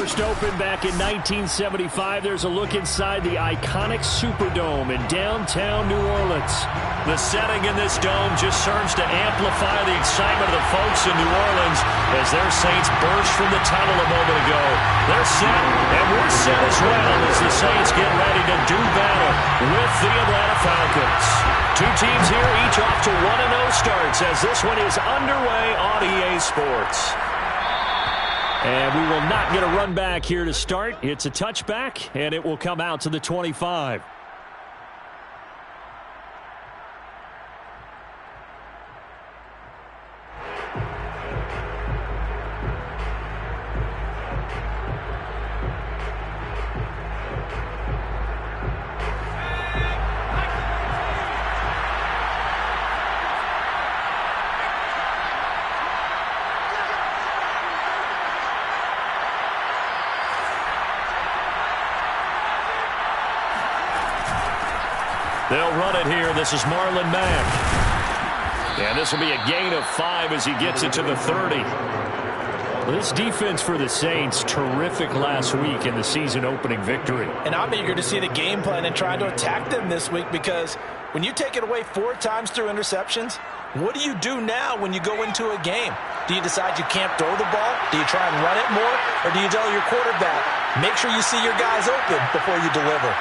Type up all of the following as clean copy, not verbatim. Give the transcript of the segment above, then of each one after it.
first opened back in 1975, there's a look inside the iconic Superdome in downtown New Orleans. The setting in this dome just serves to amplify the excitement of the folks in New Orleans as their Saints burst from the tunnel a moment ago. They're set, and we're set as well as the Saints get ready to do battle with the Atlanta Falcons. Two teams here, each off to 1-0 starts as this one is underway on EA Sports. And we will not get a run back here to start. It's a touchback, and it will come out to the 25. They'll run it here. This is Marlon Mack. And this will be a gain of 5 as he gets it to the 30. This defense for the Saints, terrific last week in the season-opening victory. And I'm eager to see the game plan and trying to attack them this week because when you take it away 4 times through interceptions, what do you do now when you go into a game? Do you decide you can't throw the ball? Do you try and run it more? Or do you tell your quarterback, make sure you see your guys open before you deliver?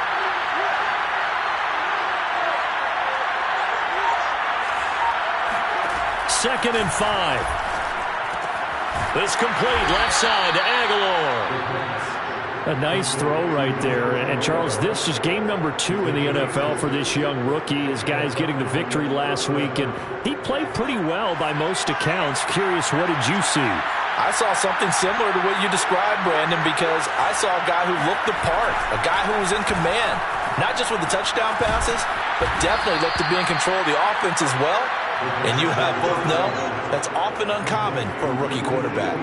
Second and 5. This complete left side to Aguilar. A nice throw right there. And Charles, this is game number 2 in the NFL for this young rookie. His guys getting the victory last week, and he played pretty well by most accounts. Curious, what did you see? I saw something similar to what you described, Brandon, because I saw a guy who looked the part, a guy who was in command, not just with the touchdown passes, but definitely looked to be in control of the offense as well. And you have both know that's often uncommon for a rookie quarterback.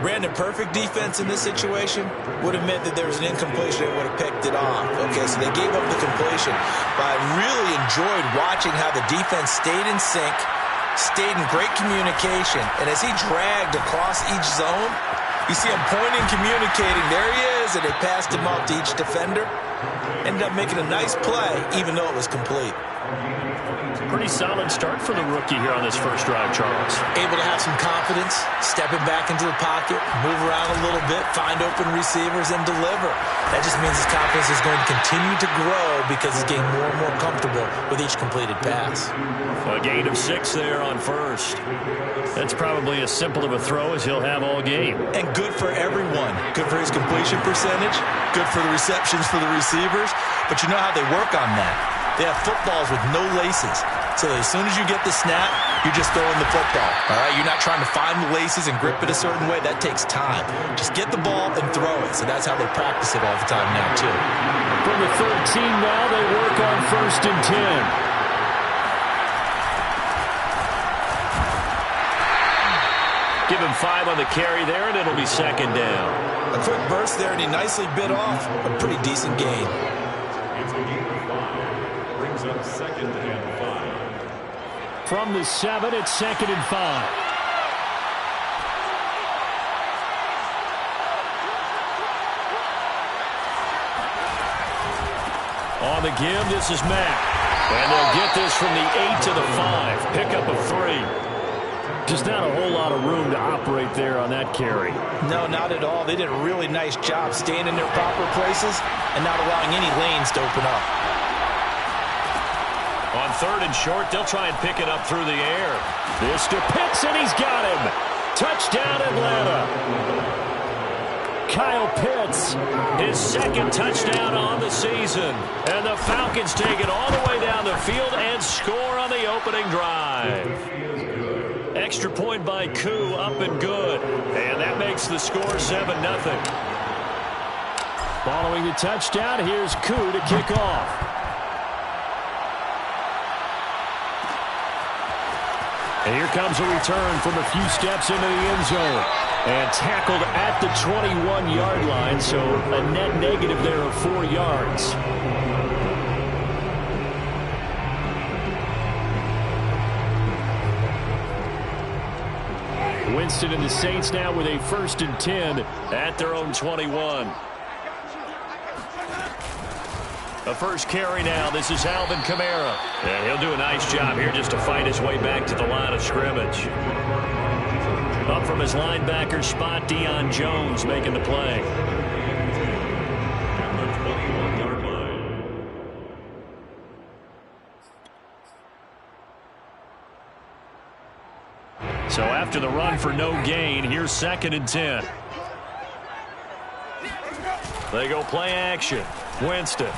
Brandon, perfect defense in this situation would have meant that there was an incompletion. They would have picked it off. Okay, so they gave up the completion. But I really enjoyed watching how the defense stayed in sync, stayed in great communication. And as he dragged across each zone, you see him pointing, communicating. There he is, and they passed him off to each defender. Ended up making a nice play, even though it was complete. Pretty solid start for the rookie here on this first drive, Charles. Able to have some confidence, stepping back into the pocket, move around a little bit, find open receivers, and deliver. That just means his confidence is going to continue to grow because he's getting more and more comfortable with each completed pass. A gain of 6 there on first. That's probably as simple of a throw as he'll have all game. And good for everyone. Good for his completion percentage, good for the receptions for the receivers. But you know how they work on that. They have footballs with no laces. So as soon as you get the snap, you're just throwing the football. All right, you're not trying to find the laces and grip it a certain way. That takes time. Just get the ball and throw it. So that's how they practice it all the time now, too. From the 13 now, they work on first and 10. Give him 5 on the carry there, and it'll be second down. A quick burst there, and he nicely bit off a pretty decent gain. Brings up second and 5. From the 7, it's second and 5. On the give, this is Mack. And they'll get this from the 8 to the 5. Pick up of 3. Just not a whole lot of room to operate there on that carry. No, not at all. They did a really nice job staying in their proper places and not allowing any lanes to open up. On third and short, they'll try and pick it up through the air. This to Pitts, and he's got him. Touchdown, Atlanta. Kyle Pitts, his second touchdown on the season. And the Falcons take it all the way down the field and score on the opening drive. Extra point by Koo, up and good. And that makes the score 7-0. Following the touchdown, here's Koo to kick off. And here comes a return from a few steps into the end zone. And tackled at the 21-yard line, so a net negative there of 4 yards. Winston and the Saints now with a 1st and 10 at their own 21. The first carry now. This is Alvin Kamara. And he'll do a nice job here just to fight his way back to the line of scrimmage. Up from his linebacker spot, Deion Jones making the play. At the 21-yard line. So after the run for no gain, here's 2nd and 10. They go play action. Winston.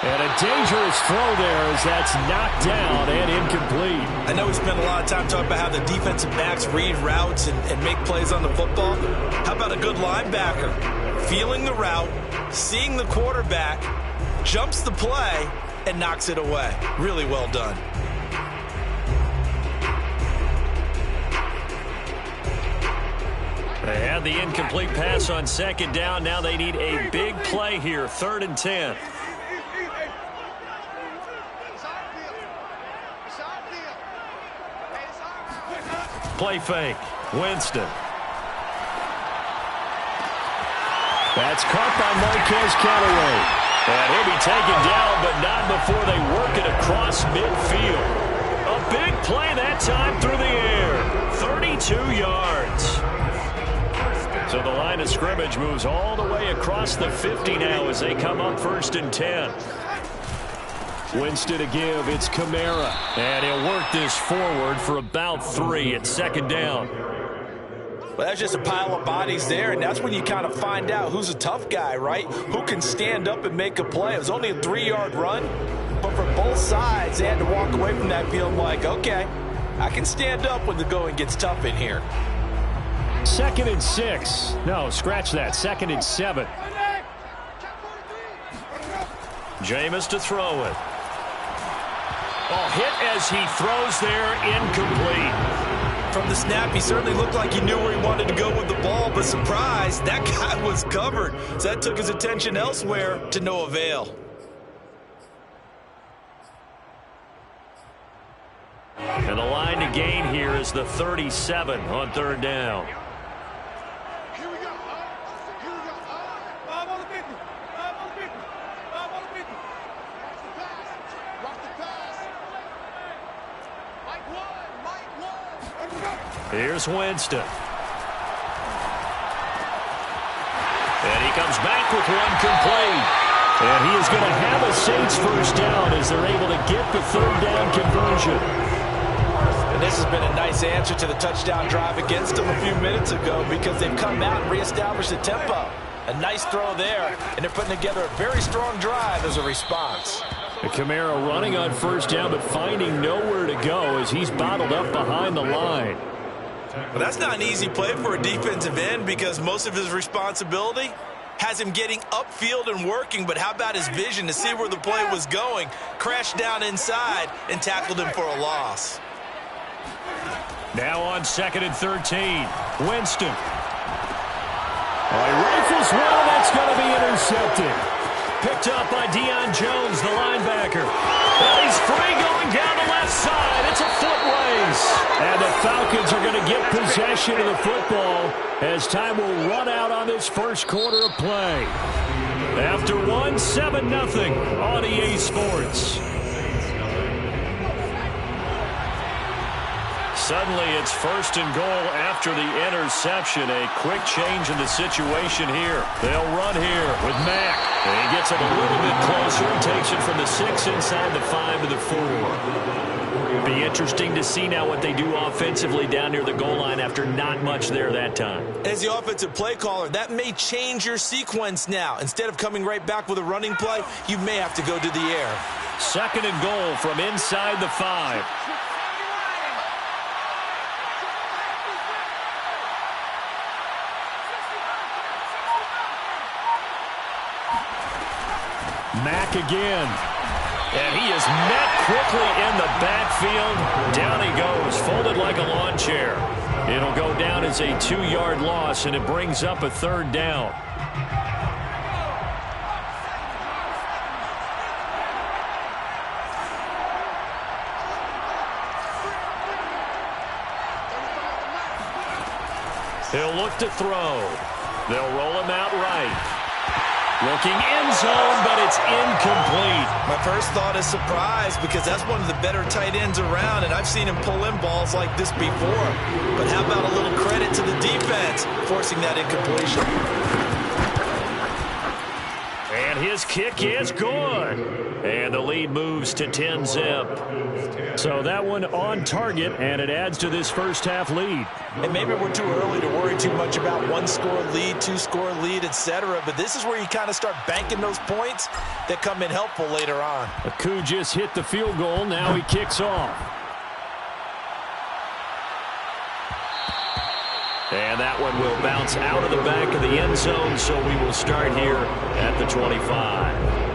And a dangerous throw there as that's knocked down and incomplete. I know we spent a lot of time talking about how the defensive backs read routes and make plays on the football. How about a good linebacker? Feeling the route, seeing the quarterback, jumps the play, and knocks it away. Really well done. They had the incomplete pass on 2nd down. Now they need a big play here. 3rd and 10. Play fake. Winston. That's caught by Marquez Callaway. And he'll be taken down, but not before they work it across midfield. A big play that time through the air. 32 yards. So the line of scrimmage moves all the way across the 50 now as they come up 1st and 10. Winston to give. It's Kamara. And he'll work this forward for about 3 at 2nd down. Well, that's just a pile of bodies there, and that's when you kind of find out who's a tough guy, right? Who can stand up and make a play. It was only a 3-yard run, but for both sides, they had to walk away from that feeling like, okay, I can stand up when the going gets tough in here. 2nd and 6. No, scratch that. 2nd and 7. Jameis to throw it. Oh, hit as he throws there, incomplete. From the snap, he certainly looked like he knew where he wanted to go with the ball, but surprise, that guy was covered. So that took his attention elsewhere to no avail. And the line to gain here is the 37 on 3rd down. Here's Winston. And he comes back with one complete. And he is going to have a Saints 1st down as they're able to get the 3rd down conversion. And this has been a nice answer to the touchdown drive against them a few minutes ago because they've come out and reestablished the tempo. A nice throw there, and they're putting together a very strong drive as a response. Kamara running on 1st down but finding nowhere to go as he's bottled up behind the line. Well, that's not an easy play for a defensive end because most of his responsibility has him getting upfield and working, but how about his vision to see where the play was going, crashed down inside, and tackled him for a loss. Now on 2nd and 13, Winston. He rifles one, that's going to be intercepted. Picked up by Deion Jones, the linebacker. And he's free going down the left side. It's a foot race. And the Falcons are going to get possession of the football as time will run out on this 1st quarter of play. After 7-0 on EA Sports. Suddenly it's 1st and goal after the interception. A quick change in the situation here. They'll run here with Mack. And he gets it a little bit closer and takes it from the 6 inside the 5 to the 4. Be interesting to see now what they do offensively down near the goal line after not much there that time. As the offensive play caller, that may change your sequence now. Instead of coming right back with a running play, you may have to go to the air. 2nd and goal from inside the 5. Mack again. And he is met quickly in the backfield. Down he goes, folded like a lawn chair. It'll go down as a 2-yard loss, and it brings up a 3rd down. He'll look to throw. They'll roll him out right. Looking end zone, but it's incomplete. My first thought is surprise because that's one of the better tight ends around, and I've seen him pull in balls like this before. But how about a little credit to the defense forcing that incompletion? And his kick is good. And the lead moves to 10-zip. So that one on target, and it adds to this first half lead. And maybe we're too early to worry too much about one-score lead, two-score lead, etc. But this is where you kind of start banking those points that come in helpful later on. Aku just hit the field goal. Now he kicks off. And that one will bounce out of the back of the end zone, so we will start here at the 25.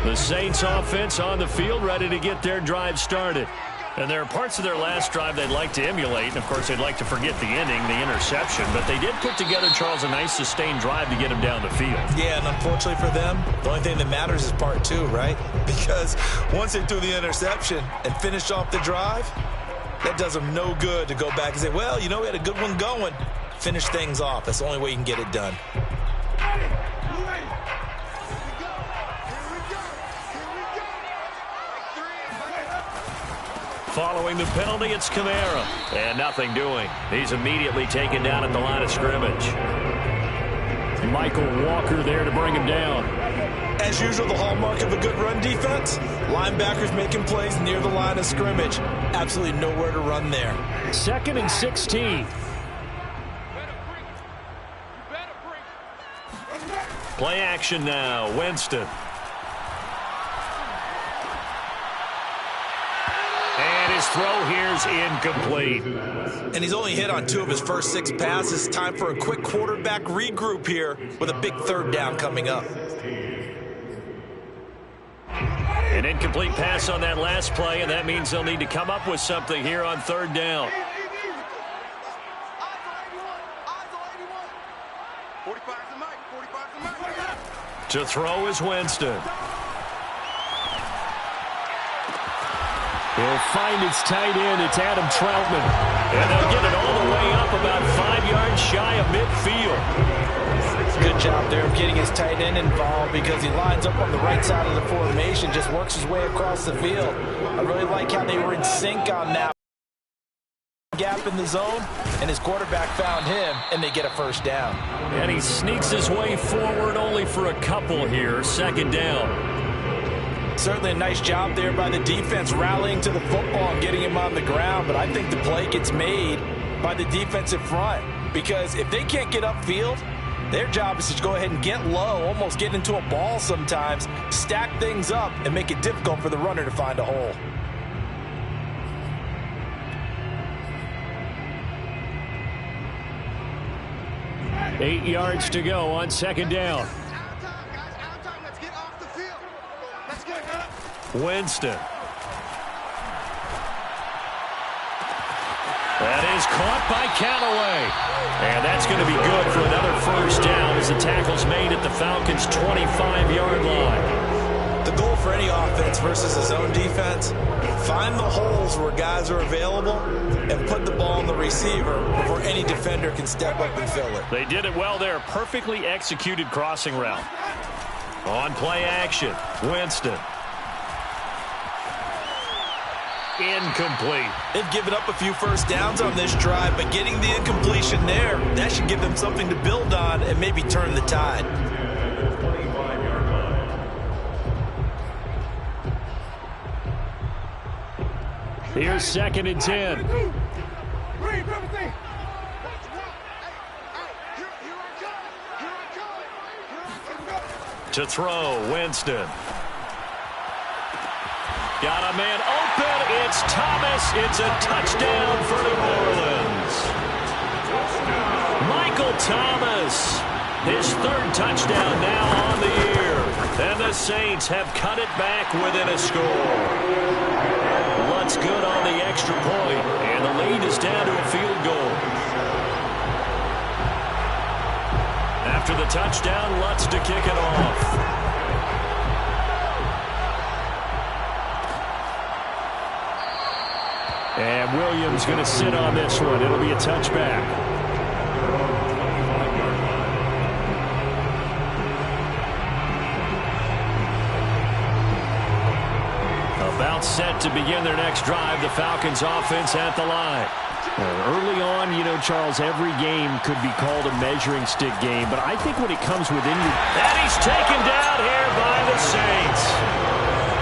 The Saints offense on the field, ready to get their drive started. And there are parts of their last drive they'd like to emulate. And, of course, they'd like to forget the ending, the interception. But they did put together, Charles, a nice sustained drive to get him down the field. Yeah, and unfortunately for them, the only thing that matters is part two, right? Because once they threw the interception and finished off the drive, that does them no good to go back and say, well, you know, we had a good one going. Finish things off. That's the only way you can get it done. Following the penalty, it's Kamara. And nothing doing. He's immediately taken down at the line of scrimmage. Michael Walker there to bring him down. As usual, the hallmark of a good run defense, linebackers making plays near the line of scrimmage. Absolutely nowhere to run there. 2nd and 16. Play action now. Winston. And his throw here's incomplete. And he's only hit on 2 of his first 6 passes. Time for a quick quarterback regroup here with a big 3rd down coming up. An incomplete pass on that last play, and that means they'll need to come up with something here on 3rd down. To throw is Winston. He'll find his tight end. It's Adam Troutman. And they'll get it all the way up about 5 yards shy of midfield. Good job there of getting his tight end involved because he lines up on the right side of the formation, just works his way across the field. I really like how they were in sync on that gap in the zone, and his quarterback found him, and they get a 1st down. And he sneaks his way forward only for a couple here. 2nd down. Certainly a nice job there by the defense rallying to the football and getting him on the ground, but I think the play gets made by the defensive front because if they can't get upfield, their job is to go ahead and get low, almost get into a ball sometimes, stack things up, and make it difficult for the runner to find a hole. Eight yards to go on 2nd down. Winston. That is caught by Callaway. And that's going to be good for another 1st down as the tackle's made at the Falcons' 25-yard line. The goal for any offense versus his own defense, find the holes where guys are available and put the ball on the receiver before any defender can step up and fill it. They did it well there. Perfectly executed crossing route. On play action, Winston. Incomplete. They've given up a few 1st downs on this drive, but getting the incompletion there, that should give them something to build on and maybe turn the tide. Here's 2nd and 10. To throw, Winston. Got a man open. It's Thomas. It's a touchdown for New Orleans. Michael Thomas. His 3rd touchdown now on the year. And the Saints have cut it back within a score. What's good on the extra point? down to a field goal. After the touchdown, Lutz to kick it off. And Williams going to sit on this one. It'll be a touchback. About set to begin their next drive. The Falcons offense at the line. Early on, you know, Charles, every game could be called a measuring stick game. But I think when it comes within you... And he's taken down here by the Saints.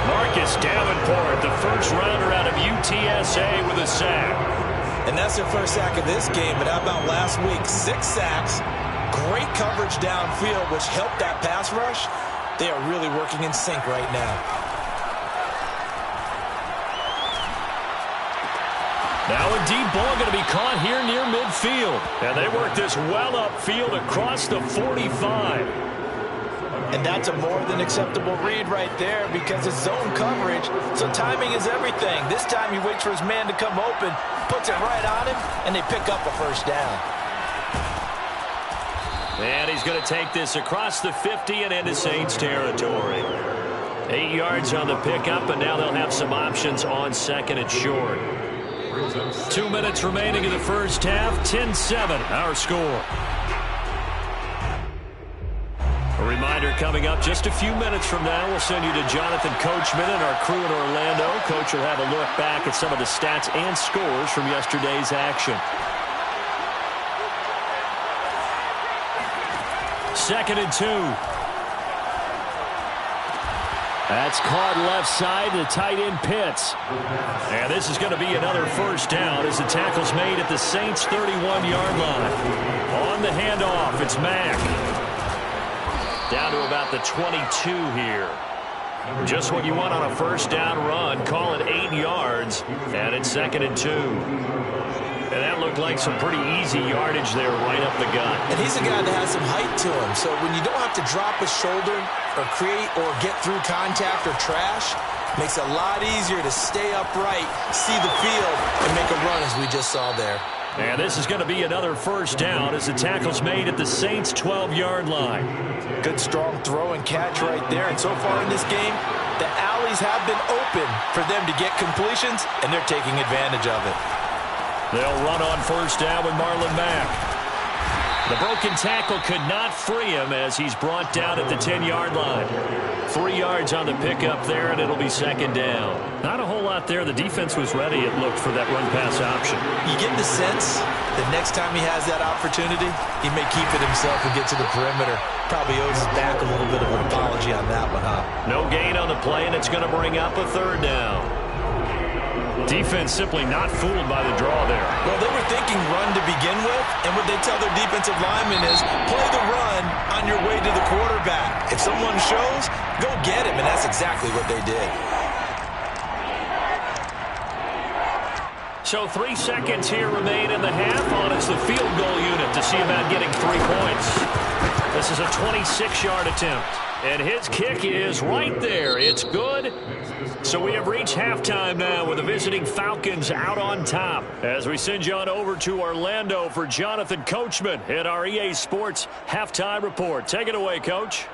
Marcus Davenport, the first rounder out of UTSA with a sack. And that's their first sack of this game. But how about last week? 6 sacks, great coverage downfield, which helped that pass rush. They are really working in sync right now. Now a deep ball going to be caught here near midfield. And they work this well upfield across the 45. And that's a more than acceptable read right there because it's zone coverage, so timing is everything. This time he waits for his man to come open, puts it right on him, and they pick up a first down. And he's going to take this across the 50 and into Saints territory. 8 yards on the pickup, and now they'll have some options on second and short. 2 minutes remaining in the first half, 10-7, our score. A reminder coming up just a few minutes from now, we'll send you to Jonathan Coachman and our crew in Orlando. Coach will have a look back at some of the stats and scores from yesterday's action. Second and 2. That's caught left side, the tight end Pitts. And this is going to be another first down as the tackle's made at the Saints' 31-yard line. On the handoff, it's Mack. Down to about the 22 here. Just what you want on a first down run. Call it 8 yards, and it's second and 2. And that looked like some pretty easy yardage there right up the gut. And he's a guy that has some height to him, so when you don't have to drop his shoulder or create or get through contact or trash, makes it a lot easier to stay upright, see the field, and make a run as we just saw there. And this is going to be another first down as the tackle's made at the Saints' 12-yard line. Good strong throw and catch right there, and so far in this game, the alleys have been open for them to get completions, and they're taking advantage of it. They'll run on first down with Marlon Mack. The broken tackle could not free him as he's brought down at the 10-yard line. 3 yards on the pickup there, and it'll be second down. Not a whole lot there. The defense was ready, it looked, for that run-pass option. You get the sense that next time he has that opportunity, he may keep it himself and get to the perimeter. Probably owes his back a little bit of an apology on that one, huh? No gain on the play, and it's going to bring up a third down. Defense simply not fooled by the draw there. Well, they were thinking run to begin with, and what they tell their defensive linemen is play the run on your way to the quarterback. If someone shows, go get him, and that's exactly what they did. So 3 seconds here remain in the half on it's the field goal unit to see about getting 3 points. This is a 26-yard attempt. And his kick is right there. It's good. So we have reached halftime now with the visiting Falcons out on top. As we send you on over to Orlando for Jonathan Coachman at our EA Sports Halftime Report. Take it away, Coach.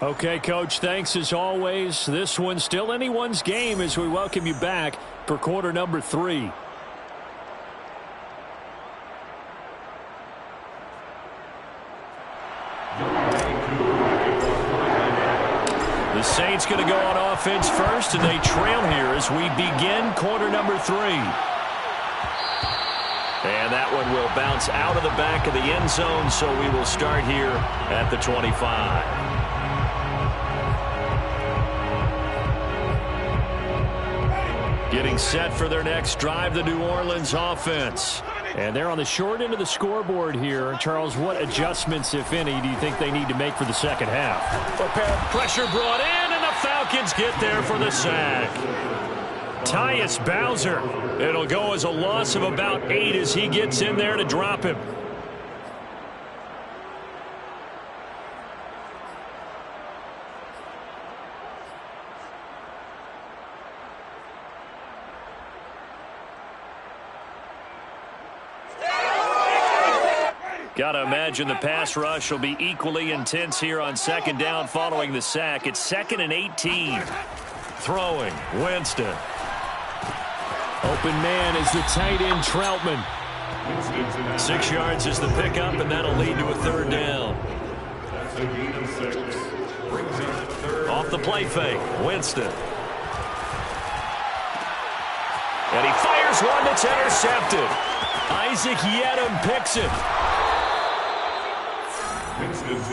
Okay, Coach, thanks as always. This one's still anyone's game as we welcome you back for quarter number 3. The Saints going to go on offense first, and they trail here as we begin quarter number 3. And that one will bounce out of the back of the end zone, so we will start here at the 25. Getting set for their next drive, the New Orleans offense. And they're on the short end of the scoreboard here. Charles, what adjustments, if any, do you think they need to make for the second half? Pressure brought in, and the Falcons get there for the sack. Tyus Bowser. It'll go as a loss of about 8 as he gets in there to drop him. Got to imagine the pass rush will be equally intense here on second down following the sack. It's 2nd and 18. Throwing, Winston. Open man is the tight end, Troutman. 6 yards is the pickup, and that'll lead to a 3rd down. Off the play fake, Winston. And he fires one that's intercepted. Isaac Yiadom picks it.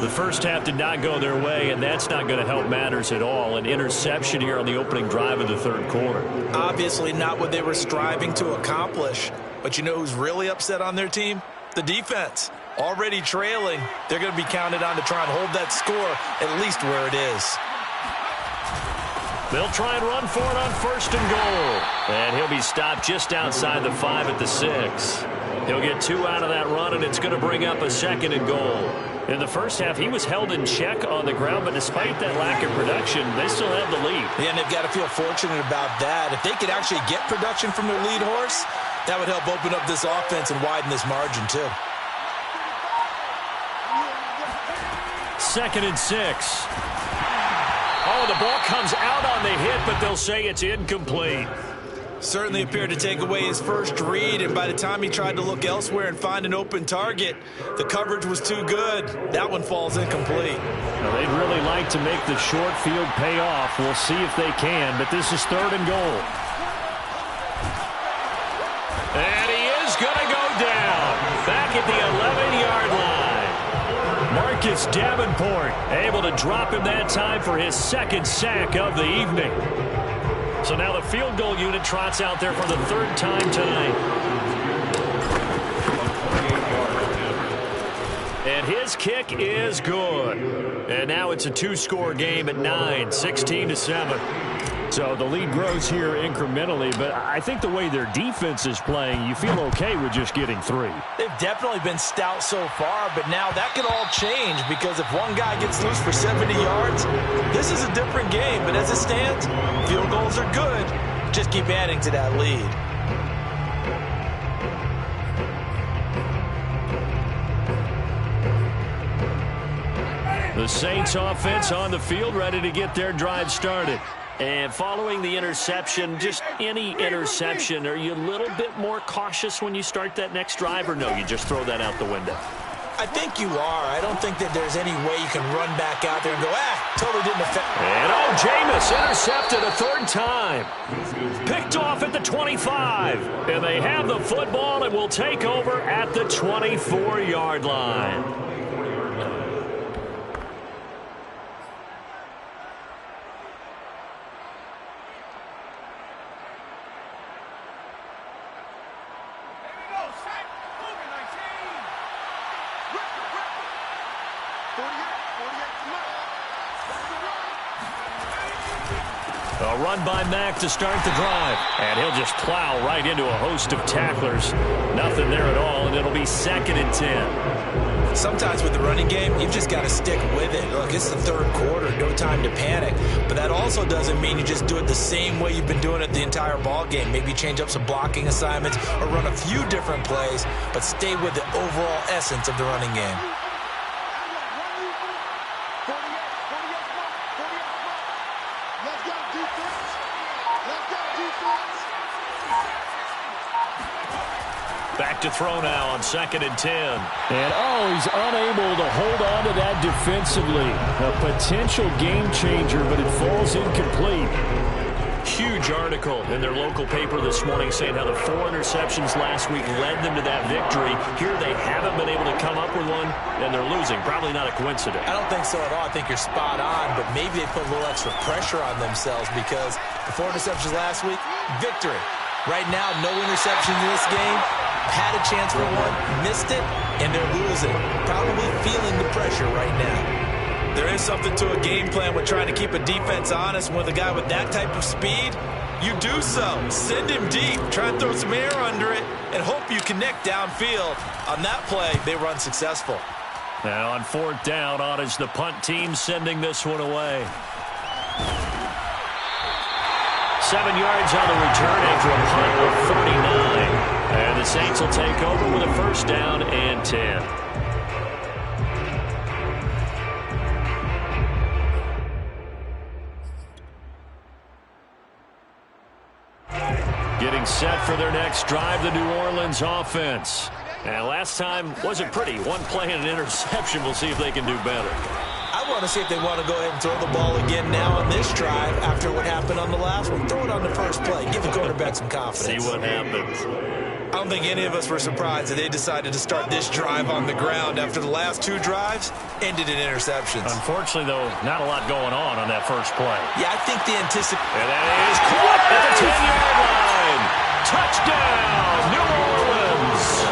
The first half did not go their way, and that's not going to help matters at all. An interception here on the opening drive of the 3rd quarter. Obviously not what they were striving to accomplish. But you know who's really upset on their team? The defense. Already trailing, they're going to be counted on to try and hold that score at least where it is. They'll try and run for it on 1st and goal. And he'll be stopped just outside the 5 at the 6. He'll get 2 out of that run, and it's going to bring up a 2nd and goal. In the first half, he was held in check on the ground, but despite that lack of production, they still have the lead. Yeah, and they've got to feel fortunate about that. If they could actually get production from their lead horse, that would help open up this offense and widen this margin, too. 2nd and 6. Oh, the ball comes out on the hit, but they'll say it's incomplete. Certainly appeared to take away his first read, and by the time he tried to look elsewhere and find an open target, the coverage was too good. That one falls incomplete. Now, they'd really like to make the short field pay off. We'll see if they can, but this is 3rd and goal. And he is going to go down. Back at the 11-yard line. Marcus Davenport able to drop him that time for his 2nd sack of the evening. So now the field goal unit trots out there for the 3rd time tonight. And his kick is good. And now it's a 2-score game at 9, 16-7. So the lead grows here incrementally, but I think the way their defense is playing, you feel okay with just getting 3. They've definitely been stout so far, but now that could all change because if one guy gets loose for 70 yards, this is a different game. But as it stands, field goals are good. Just keep adding to that lead. The Saints offense on the field, ready to get their drive started. And following the interception, just any interception, are you a little bit more cautious when you start that next drive, or no, you just throw that out the window? I think you are. I don't think that there's any way you can run back out there and go, totally didn't affect. And Jameis intercepted a 3rd time. Picked off at the 25. And they have the football and will take over at the 24-yard line. A run by Mack to start the drive. And he'll just plow right into a host of tacklers. Nothing there at all, and it'll be 2nd and 10. Sometimes with the running game, you've just got to stick with it. Look, it's the 3rd quarter, no time to panic. But that also doesn't mean you just do it the same way you've been doing it the entire ball game. Maybe change up some blocking assignments or run a few different plays, but stay with the overall essence of the running game. Back to throw now on 2nd and 10. And he's unable to hold on to that defensively. A potential game changer, but it falls incomplete. Huge article in their local paper this morning saying how the 4 interceptions last week led them to that victory. Here they haven't been able to come up with one, and they're losing. Probably not a coincidence. I don't think so at all. I think you're spot on, but maybe they put a little extra pressure on themselves because the 4 interceptions last week, victory. Right now, no interceptions in this game. Had a chance for one, missed it, and they're losing. Probably feeling the pressure right now. There is something to a game plan with trying to keep a defense honest. With a guy with that type of speed, you do so. Send him deep, try and throw some air under it, and hope you connect downfield. On that play, they run successful. Now on 4th down, on is the punt team sending this one away. 7 yards on the return after a punt of 39. And the Saints will take over with a 1st down and 10. Getting set for their next drive, the New Orleans offense. And last time wasn't pretty. One play and an interception. We'll see if they can do better. I want to see if they want to go ahead and throw the ball again now on this drive after what happened on the last one. Throw it on the first play. Give the quarterback some confidence. See what happens. I don't think any of us were surprised that they decided to start this drive on the ground after the last two drives ended in interceptions. Unfortunately, though, not a lot going on that first play. Yeah, I think the anticipation. And that is caught at the 10-yard line. Touchdown, New Orleans.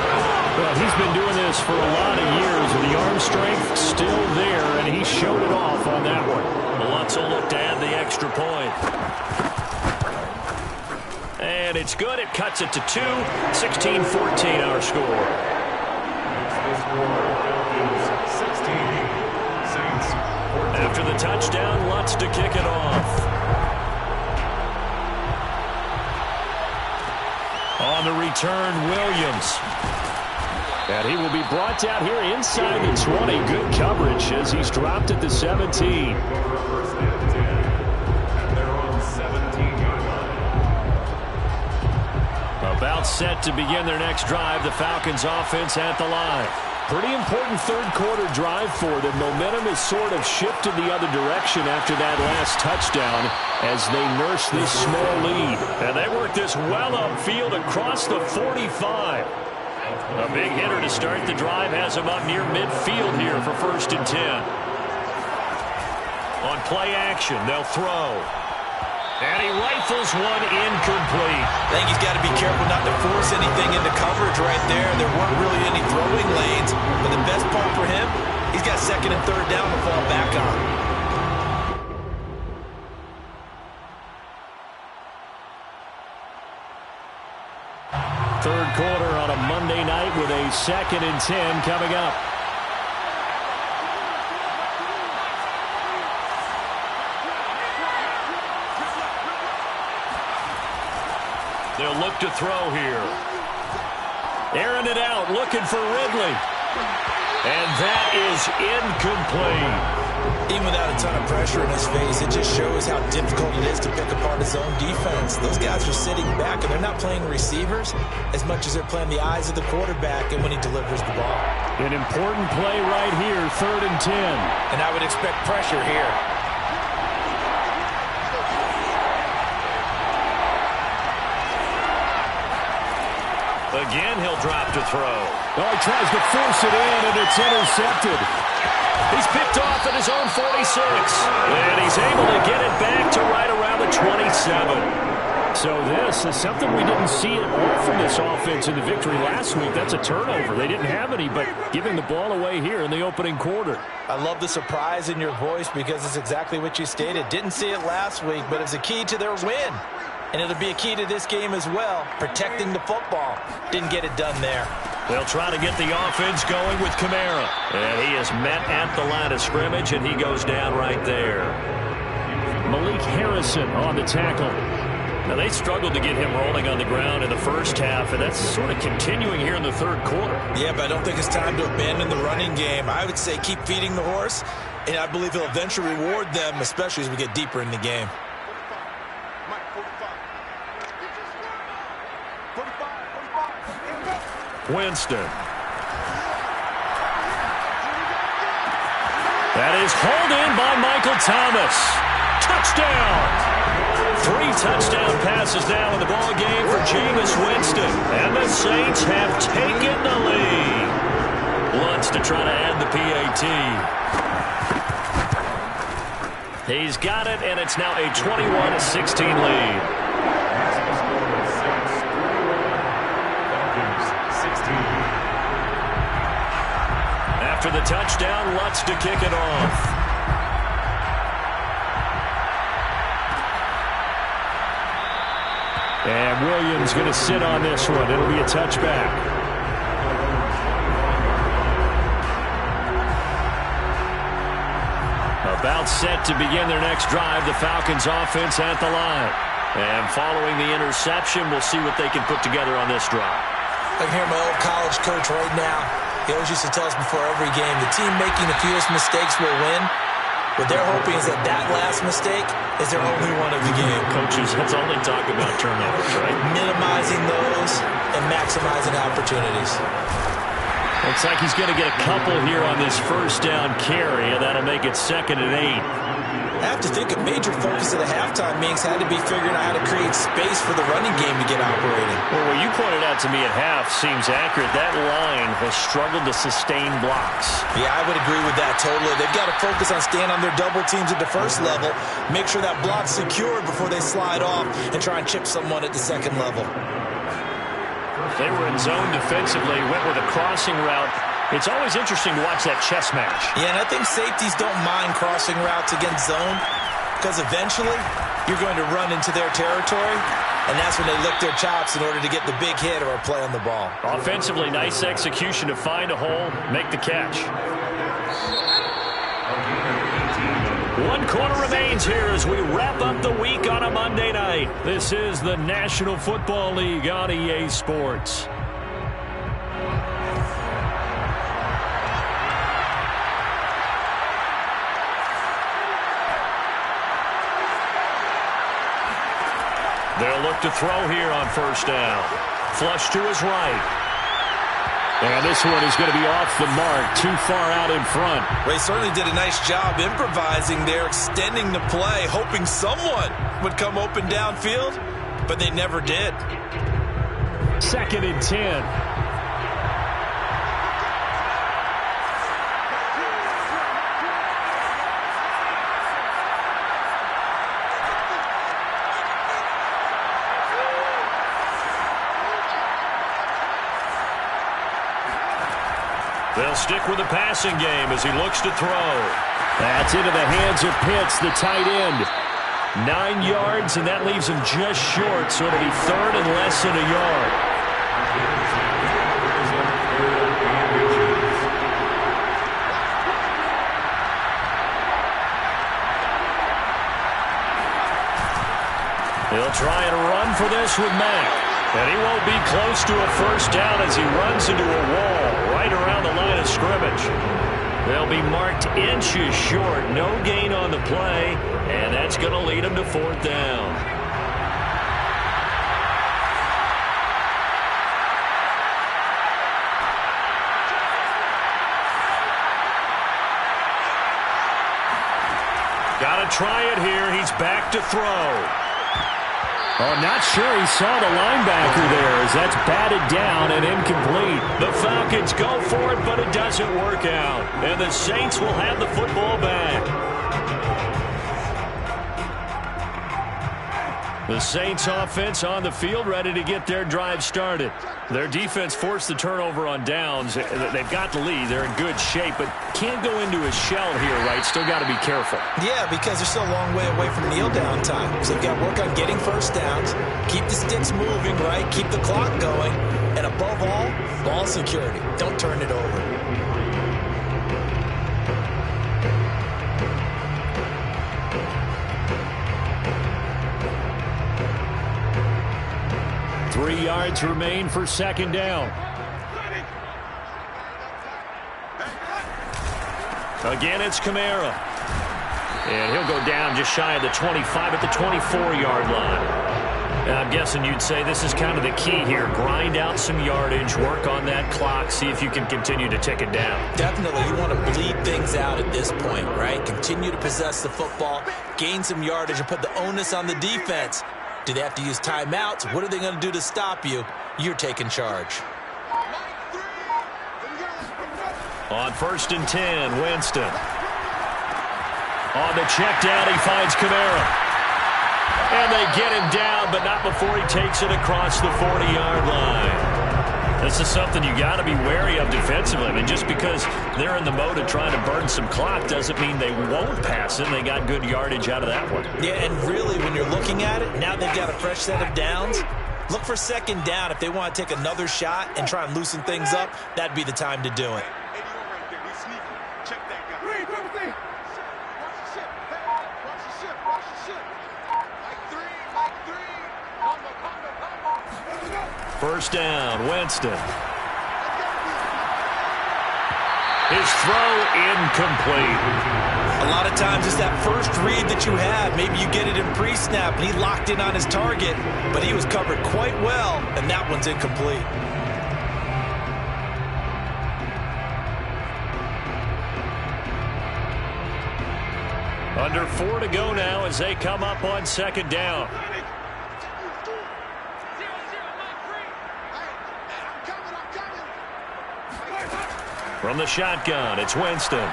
Well, he's been doing this for a lot of years, and the arm strength still there, and he showed it off on that one. Lutz will look to add the extra point. And it's good. It cuts it to 2. 16-14 our score. After the touchdown, Lutz to kick it off. On the return, Williams. And he will be brought down here inside the 20. Good coverage as he's dropped at the 17. About set to begin their next drive. The Falcons offense at the line. Pretty important third quarter drive for them. Momentum has sort of shifted the other direction after that last touchdown as they nurse this small lead. And they work this well upfield across the 45. A big hitter to start the drive has him up near midfield here for 1st and 10. On play action, they'll throw. And he rifles one incomplete. I think he's got to be careful not to force anything into coverage right there. There weren't really any throwing lanes. But the best part for him, he's got 2nd and 3rd down to fall back on. Third quarter on a Monday night with a 2nd and 10 coming up. They'll look to throw here. Airing it out, looking for Ridley. And that is incomplete. Even without a ton of pressure in his face, it just shows how difficult it is to pick apart his own defense. Those guys are sitting back, and they're not playing receivers as much as they're playing the eyes of the quarterback and when he delivers the ball. An important play right here, 3rd and 10. And I would expect pressure here. Again, he'll drop to throw. Oh, he tries to force it in, and it's intercepted. He's picked off at his own 46. And he's able to get it back to right around the 27. So this is something we didn't see at all from this offense in the victory last week. That's a turnover. They didn't have any, but giving the ball away here in the opening quarter. I love the surprise in your voice because it's exactly what you stated. Didn't see it last week, but it's a key to their win. And it'll be a key to this game as well, protecting the football. Didn't get it done there. They'll try to get the offense going with Kamara. And he is met at the line of scrimmage, and he goes down right there. Malik Harrison on the tackle. Now, they struggled to get him rolling on the ground in the first half, and that's sort of continuing here in the third quarter. Yeah, but I don't think it's time to abandon the running game. I would say keep feeding the horse, and I believe he'll eventually reward them, especially as we get deeper in the game. Winston. That is hauled in by Michael Thomas. Touchdown! 3 touchdown passes now in the ball game for Jameis Winston. And the Saints have taken the lead. Lutz to try to add the PAT. He's got it, and it's now a 21-16 lead. After the touchdown, Lutz to kick it off. And Williams going to sit on this one. It'll be a touchback. About set to begin their next drive, the Falcons offense at the line. And following the interception, we'll see what they can put together on this drive. I can hear my old college coach right now. He always used to tell us before every game, the team making the fewest mistakes will win. What they're hoping is that that last mistake is their only one of the game. Coaches, that's all they talk about, turnovers, right? Minimizing those and maximizing opportunities. Looks like he's going to get a couple here on this first down carry, and that'll make it 2nd and 8. I have to think a major focus of the halftime meetings had to be figuring out how to create space for the running game to get operating. Well, what you pointed out to me at half seems accurate. That line has struggled to sustain blocks. Yeah, I would agree with that totally. They've got to focus on staying on their double teams at the first level, make sure that block's secured before they slide off and try and chip someone at the second level. They were in zone defensively, went with a crossing route. It's always interesting to watch that chess match. Yeah, and I think safeties don't mind crossing routes against zone because eventually you're going to run into their territory, and that's when they lick their chops in order to get the big hit or a play on the ball. Offensively, nice execution to find a hole, make the catch. 1 quarter remains here as we wrap up the week on a Monday night. This is the National Football League on EA Sports. They'll look to throw here on first down. Flush to his right. And this one is going to be off the mark, too far out in front. Well, he certainly did a nice job improvising there, extending the play, hoping someone would come open downfield, but they never did. 2nd and 10. They'll stick with the passing game as he looks to throw. That's into the hands of Pitts, the tight end. 9 yards, and that leaves him just short, so it'll be 3rd and less than a yard. He'll try and run for this with Mack. And he won't be close to a first down as he runs into a wall right around the line of scrimmage. They'll be marked inches short. No gain on the play, and that's going to lead him to 4th down. Got to try it here. He's back to throw. Oh, not sure he saw the linebacker there as that's batted down and incomplete. The Falcons go for it, but it doesn't work out. And the Saints will have the football back. The Saints offense on the field ready to get their drive started. Their defense forced the turnover on downs. They've got the lead. They're in good shape, but can't go into a shell here, right? Still got to be careful. Yeah, because they're still a long way away from kneel down time. So they've got to work on getting first downs, keep the sticks moving, right? Keep the clock going. And above all, ball security. Don't turn it over. Three yards remain for second down. Again, it's Kamara. And he'll go down just shy of the 25 at the 24-yard line. And I'm guessing you'd say this is kind of the key here. Grind out some yardage, work on that clock, see if you can continue to tick it down. Definitely. You want to bleed things out at this point, right? Continue to possess the football, gain some yardage, and put the onus on the defense. Do they have to use timeouts? What are they going to do to stop you? You're taking charge. On 1st and 10, Winston. On the check down, he finds Kamara. And they get him down, but not before he takes it across the 40-yard line. This is something you got to be wary of defensively. I mean, just because they're in the mode of trying to burn some clock doesn't mean they won't pass it. They got good yardage out of that one. Yeah, and really, when you're looking at it, now they've got a fresh set of downs. Look for second down. If they want to take another shot and try and loosen things up, that'd be the time to do it. First down, Winston. His throw incomplete. A lot of times it's that first read that you have. Maybe you get it in pre-snap, and he locked in on his target, but he was covered quite well, and that one's incomplete. Under 4 to go now as they come up on second down. From the shotgun, it's Winston.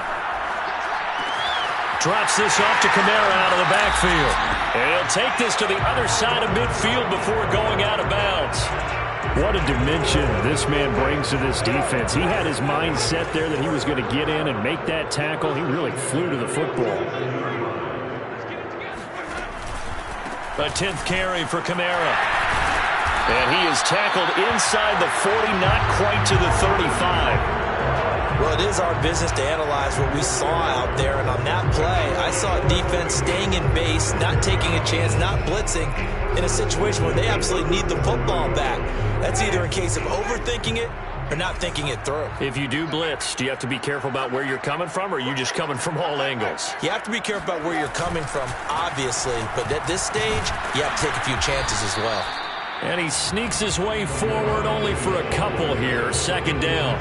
Drops this off to Kamara out of the backfield. And he'll take this to the other side of midfield before going out of bounds. What a dimension this man brings to this defense. He had his mind set there that he was going to get in and make that tackle. He really flew to the football. A 10th carry for Kamara. And he is tackled inside the 40, not quite to the 35. Well, it is our business to analyze what we saw out there, and on that play, I saw defense staying in base, not taking a chance, not blitzing, in a situation where they absolutely need the football back. That's either in case of overthinking it or not thinking it through. If you do blitz, do you have to be careful about where you're coming from, or are you just coming from all angles? You have to be careful about where you're coming from, obviously, but at this stage, you have to take a few chances as well. And he sneaks his way forward only for a couple here. Second down.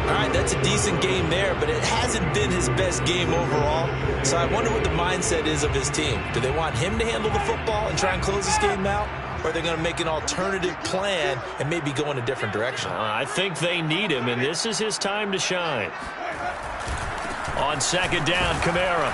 All right, that's a decent game there, but it hasn't been his best game overall. So I wonder what the mindset is of his team. Do they want him to handle the football and try and close this game out? Or are they going to make an alternative plan and maybe go in a different direction? I think they need him, and this is his time to shine. On second down, Kamara.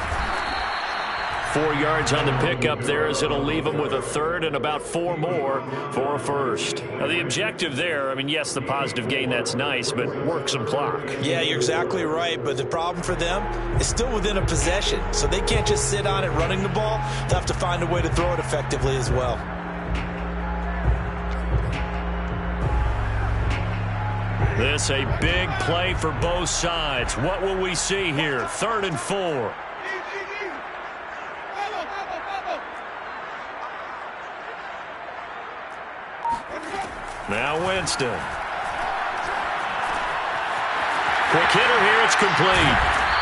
4 yards on the pickup there as it'll leave him with a third and about 4 more for a first. Now, the objective there, I mean, yes, the positive gain, that's nice, but work some clock. Yeah, you're exactly right, but the problem for them is still within a possession, so they can't just sit on it running the ball. They'll have to find a way to throw it effectively as well. This a big play for both sides. What will we see here? 3rd and 4. Now Winston. Quick hitter here, it's complete.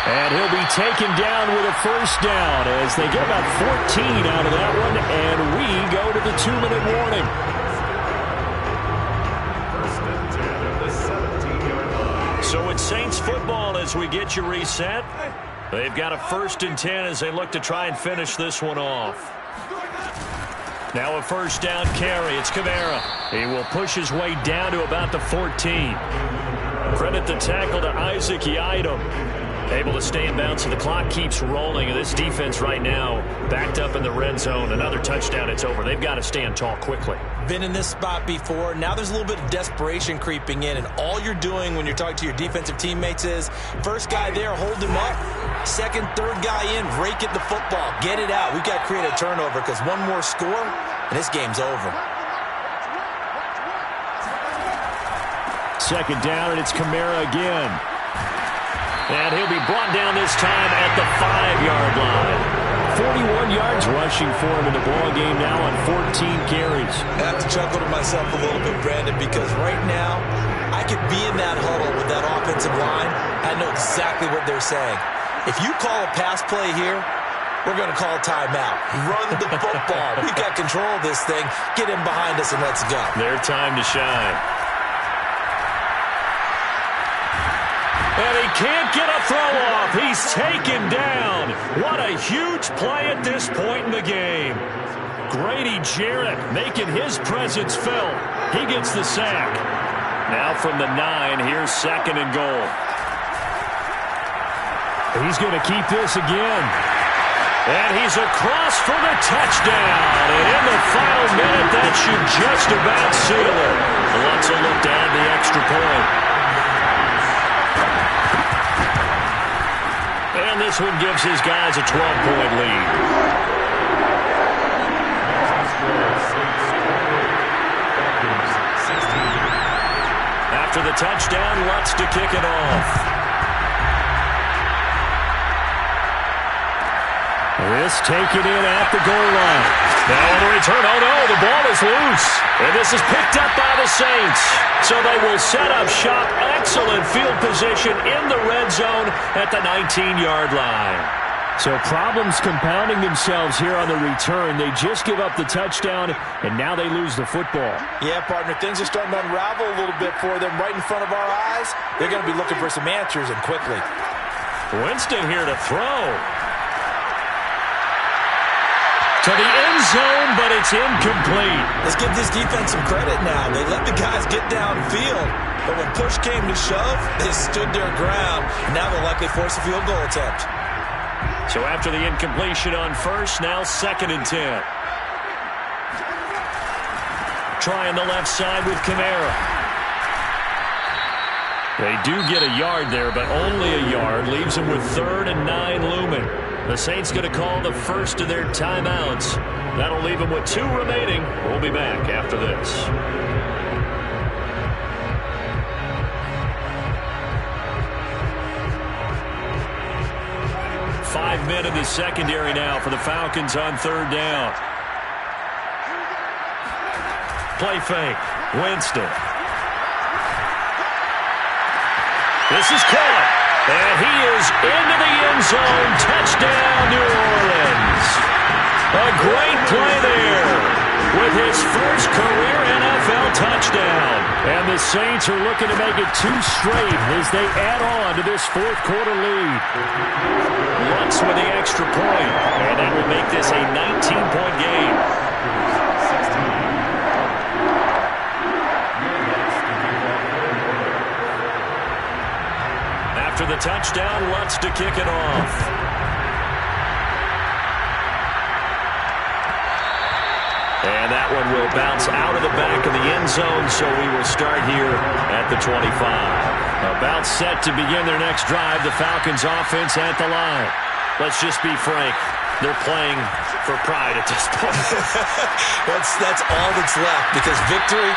And he'll be taken down with a first down as they get about 14 out of that one, and we go to the 2-minute warning. So it's Saints football as we get you reset. They've got a 1st and 10 as they look to try and finish this one off. Now a first down carry. It's Kamara. He will push his way down to about the 14. Credit the tackle to Isaac Yiadom. Able to stay in bounds, so the clock keeps rolling. And this defense right now backed up in the red zone. Another touchdown, it's over. They've got to stand tall quickly. Been in this spot before. Now there's a little bit of desperation creeping in, and all you're doing when you're talking to your defensive teammates is first guy there, hold him up. Second, third guy in, rake at the football. Get it out. We've got to create a turnover because one more score, and this game's over. Second down, and it's Kamara again. And he'll be brought down this time at the 5-yard line. 41 yards rushing for him in the ball game now on 14 carries. I have to chuckle to myself a little bit, Brandon, because right now I could be in that huddle with that offensive line. I know exactly what they're saying. If you call a pass play here, we're going to call a timeout. Run the football. We've got control of this thing. Get in behind us and let's go. Their time to shine. And he can't get a throw off. He's taken down. What a huge play at this point in the game. Grady Jarrett making his presence felt. He gets the sack. Now from the 9, here's 2nd and goal. He's going to keep this again. And he's across for the touchdown. And in the final minute, that should just about seal it. Let's look to add the extra point. And this one gives his guys a 12-point lead. After the touchdown, Lutz to kick it off. This taken in at the goal line. Now on the return, oh no, the ball is loose. And this is picked up by the Saints. So they will set up shop. Excellent field position in the red zone at the 19-yard line. So problems compounding themselves here on the return. They just give up the touchdown, and now they lose the football. Yeah, partner, things are starting to unravel a little bit for them right in front of our eyes. They're going to be looking for some answers, and quickly. Winston here to throw. To the end zone, but it's incomplete. Let's give this defense some credit now. They let the guys get downfield, but when push came to shove, they stood their ground. Now they'll likely force a field goal attempt. So after the incompletion on first, now 2nd and 10. Trying the left side with Kamara. They do get a yard there, but only a yard. Leaves them with 3rd and 9 looming. The Saints going to call the first of their timeouts. That'll leave them with 2 remaining. We'll be back after this. 5 men in the secondary now for the Falcons on 3rd down. Play fake. Winston. This is caught. And he is into the end zone. Touchdown, New Orleans. A great play there with his first career NFL touchdown. And the Saints are looking to make it 2 straight as they add on to this 4th quarter lead. Lutz with the extra point, and that will make this a 19-point game. After the touchdown, Lutz to kick it off. And that one will bounce out of the back of the end zone, so we will start here at the 25. About set to begin their next drive, the Falcons offense at the line. Let's just be frank. They're playing for pride at this point. That's all that's left, because victory,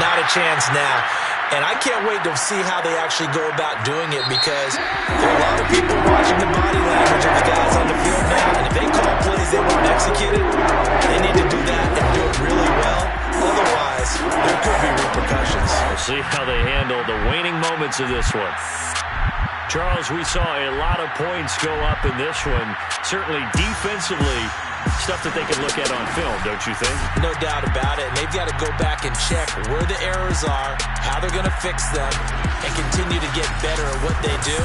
not a chance now. And I can't wait to see how they actually go about doing it, because there are a lot of people watching the body language of the guys on the field now, and if they call plays they want executed, they need to do that and do it really well. Otherwise, there could be repercussions. We'll see how they handle the waning moments of this one. Charles, we saw a lot of points go up in this one. Certainly defensively, stuff that they can look at on film, don't you think? No doubt about it. And they've got to go back and check where the errors are, how they're going to fix them, and continue to get better at what they do.